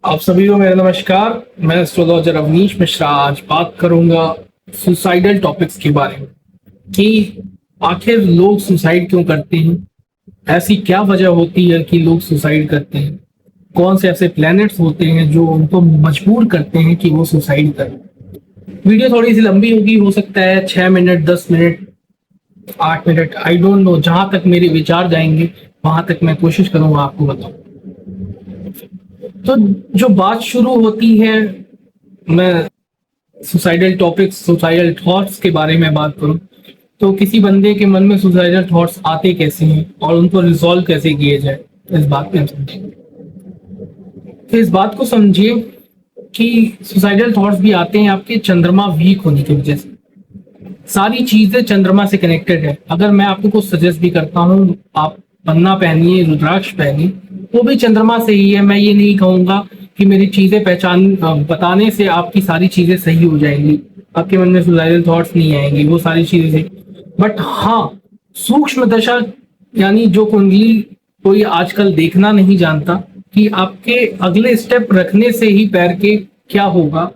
आप सभी को मेरा नमस्कार। मैं एस्ट्रोलॉजर अवनीश मिश्रा आज बात करूंगा सुसाइडल टॉपिक्स के बारे में कि आखिर लोग सुसाइड क्यों करते हैं। ऐसी क्या वजह होती है कि लोग सुसाइड करते हैं। कौन से ऐसे प्लैनेट्स होते हैं जो उनको मजबूर करते हैं कि वो सुसाइड करें। वीडियो थोड़ी सी लंबी होगी, हो सकता है 6 minute, 10 minute, 8 minute, I don't know. जहां तक मेरे विचार जाएंगे वहां तक मैं कोशिश करूंगा आपको बताऊं। तो जो बात शुरू होती है, मैं सुसाइडल टॉपिक्स, सुसाइडल थॉट्स के बारे में बात करूं तो किसी बंदे के मन में सुसाइडल थॉट्स आते कैसे हैं और उनको रिजॉल्व कैसे किए जाए, इस बात पे हम समझेंगे। तो इस बात को समझिए कि सुसाइडल थॉट्स भी आते हैं आपके चंद्रमा वीक होने की वजह से। सारी चीजें चंद्रमा से कनेक्टेड है। अगर मैं आपको कुछ सजेस्ट भी करता हूँ, आप पन्ना पहनिए, रुद्राक्ष पहनिए, वो भी चंद्रमा से ही है। मैं ये नहीं कहूंगा कि मेरी चीजें बताने से आपकी सारी चीजें सही हो जाएंगी, आपके मन में सुसाइडल थॉट्स नहीं आएंगी, वो सारी चीजें सही। बट हाँ, सूक्ष्म दशा यानी जो कुंडली कोई आजकल देखना नहीं जानता कि आपके अगले स्टेप रखने से ही पैर के क्या होगा,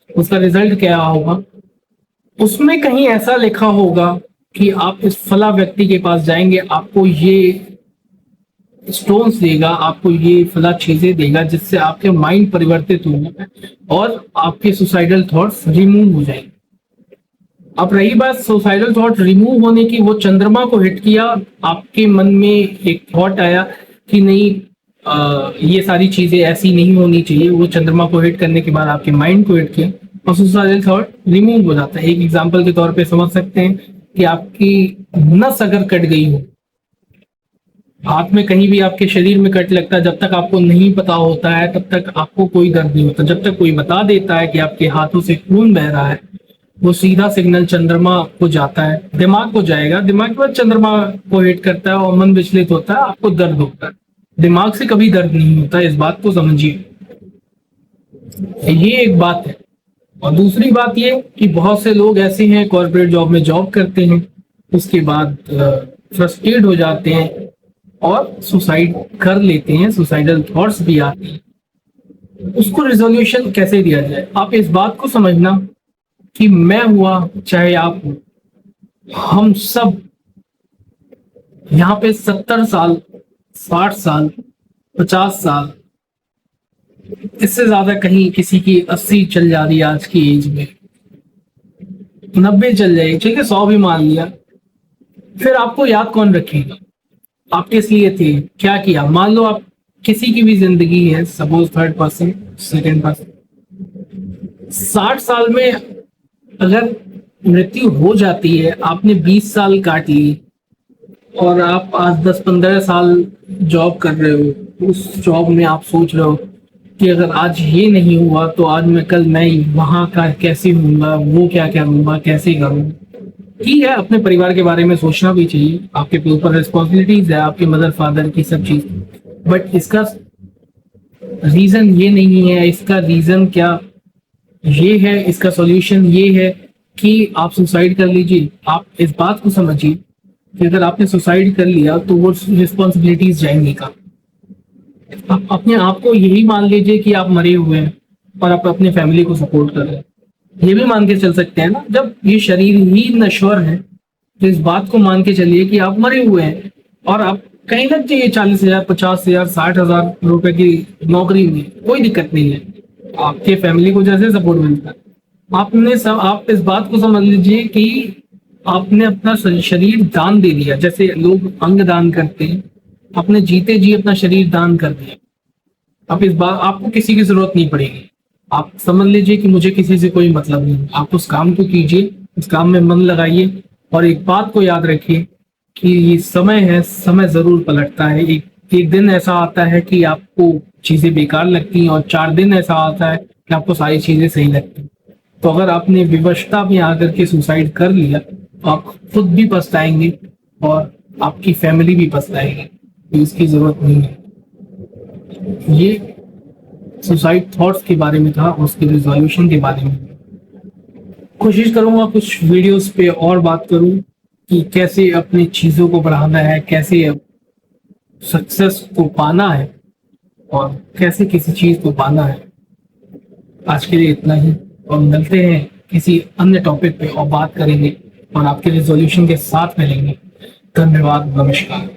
उसका रिजल्ट क्या होगा, उसमें कहीं ऐसा लिखा होगा कि आप इस फला व्यक्ति के पास जाएंगे, आपको ये स्टोन्स देगा, आपको ये फला चीजें देगा जिससे आपके माइंड परिवर्तित होगा और आपके सुसाइडल थॉट्स रिमूव हो जाएंगे। अब रही बात सुसाइडल थॉट रिमूव होने की, वो चंद्रमा को हिट किया, आपके मन में एक थॉट आया कि नहीं, ये सारी चीजें ऐसी नहीं होनी चाहिए। वो चंद्रमा को हिट करने के बाद आपके माइंड को हिट किया और सुसाइडल थॉट रिमूव हो जाता है। एक एग्जांपल के तौर पे समझ सकते हैं कि आपकी नस अगर कट गई हो, हाथ में कहीं भी आपके शरीर में कट लगता है, जब तक आपको नहीं पता होता है तब तक आपको कोई दर्द नहीं होता। जब तक कोई बता देता है कि आपके हाथों से खून बह रहा है, वो सीधा सिग्नल चंद्रमा को जाता है, दिमाग को जाएगा, दिमाग के बाद चंद्रमा को हिट करता है और मन विचलित होता है, आपको दर्द होता है। दिमाग से कभी दर्द नहीं होता, इस बात को समझिए। ये एक बात है। और दूसरी बात ये कि बहुत से लोग ऐसे हैं कॉर्पोरेट जॉब में जॉब करते हैं, उसके बाद फ्रस्ट्रेट हो जाते हैं और सुसाइड कर लेते हैं, सुसाइडल थॉट्स भी आते हैं। उसको रिजोल्यूशन कैसे दिया जाए, आप इस बात को समझना कि मैं हुआ चाहे आप हो, हम सब यहाँ पे 70 साल, 60 साल, 50 साल, इससे ज्यादा कहीं किसी की 80 चल जा रही है आज की एज में, 90 चल जाएगी, ठीक है, 100 भी मान लिया, फिर आपको याद कौन रखेगा? आप किस लिए थे, क्या किया? मान लो आप किसी की भी जिंदगी है, suppose third person, second person, 60 साल में अगर मृत्यु हो जाती है, आपने 20 साल काट लिए और आप आज 10-15 साल जॉब कर रहे हो, उस जॉब में आप सोच रहे हो कि अगर आज ये नहीं हुआ तो आज मैं वहां का कैसे होऊंगा, वो क्या क्या होऊंगा, कैसे करूंगा। ठीक है, अपने परिवार के बारे में सोचना भी चाहिए, आपके ऊपर रिस्पॉन्सिबिलिटीज है, आपके मदर फादर की सब चीज। बट इसका रीजन ये नहीं है, इसका रीजन क्या ये है, इसका सॉल्यूशन ये है कि आप सुसाइड कर लीजिए। आप इस बात को समझिए कि अगर आपने सुसाइड कर लिया तो वो रिस्पॉन्सिबिलिटीज जाएंगी का। आप अपने आप को यही मान लीजिए कि आप मरे हुए हैं और आप अपनी फैमिली को सपोर्ट कर रहे हैं। ये भी मान के चल सकते हैं ना, जब ये शरीर ही नश्वर है तो इस बात को मान के चलिए कि आप मरे हुए हैं और आप कहीं लग जाइए 40,000, 50,000, 60,000 रुपए की नौकरी में, कोई दिक्कत नहीं है, आपके फैमिली को जैसे सपोर्ट मिलता है। आप इस बात को समझ लीजिए कि आपने अपना शरीर दान दे दिया, जैसे लोग अंग दान करते हैं, अपने जीते जी अपना शरीर दान कर दिया। अब इस बार आपको किसी की जरूरत नहीं पड़ेगी। आप समझ लीजिए कि मुझे किसी से कोई मतलब नहीं, आप उस काम को कीजिए, उस काम में मन लगाइए और एक बात को याद रखिए कि ये समय है, समय जरूर पलटता है। एक दिन ऐसा आता है कि आपको चीजें बेकार लगती हैं और 4 दिन ऐसा आता है कि आपको सारी चीजें सही लगती हैं। तो अगर आपने विवशता में आकर के सुसाइड कर लिया तो आप खुद भी पछताएंगे और आपकी फैमिली भी पछताएगी। तो इसकी जरूरत नहीं है। ये सुसाइड थॉट्स के बारे में था, उसके रिजोल्यूशन के बारे में। कोशिश करूंगा कुछ वीडियोस पे और बात करूं कि कैसे अपनी चीजों को बढ़ाना है, कैसे सक्सेस को पाना है। और कैसे किसी चीज को पाना है। आज के लिए इतना ही, और मिलते हैं किसी अन्य टॉपिक पे और बात करेंगे और आपके रिजोल्यूशन के साथ मिलेंगे। धन्यवाद, नमस्कार।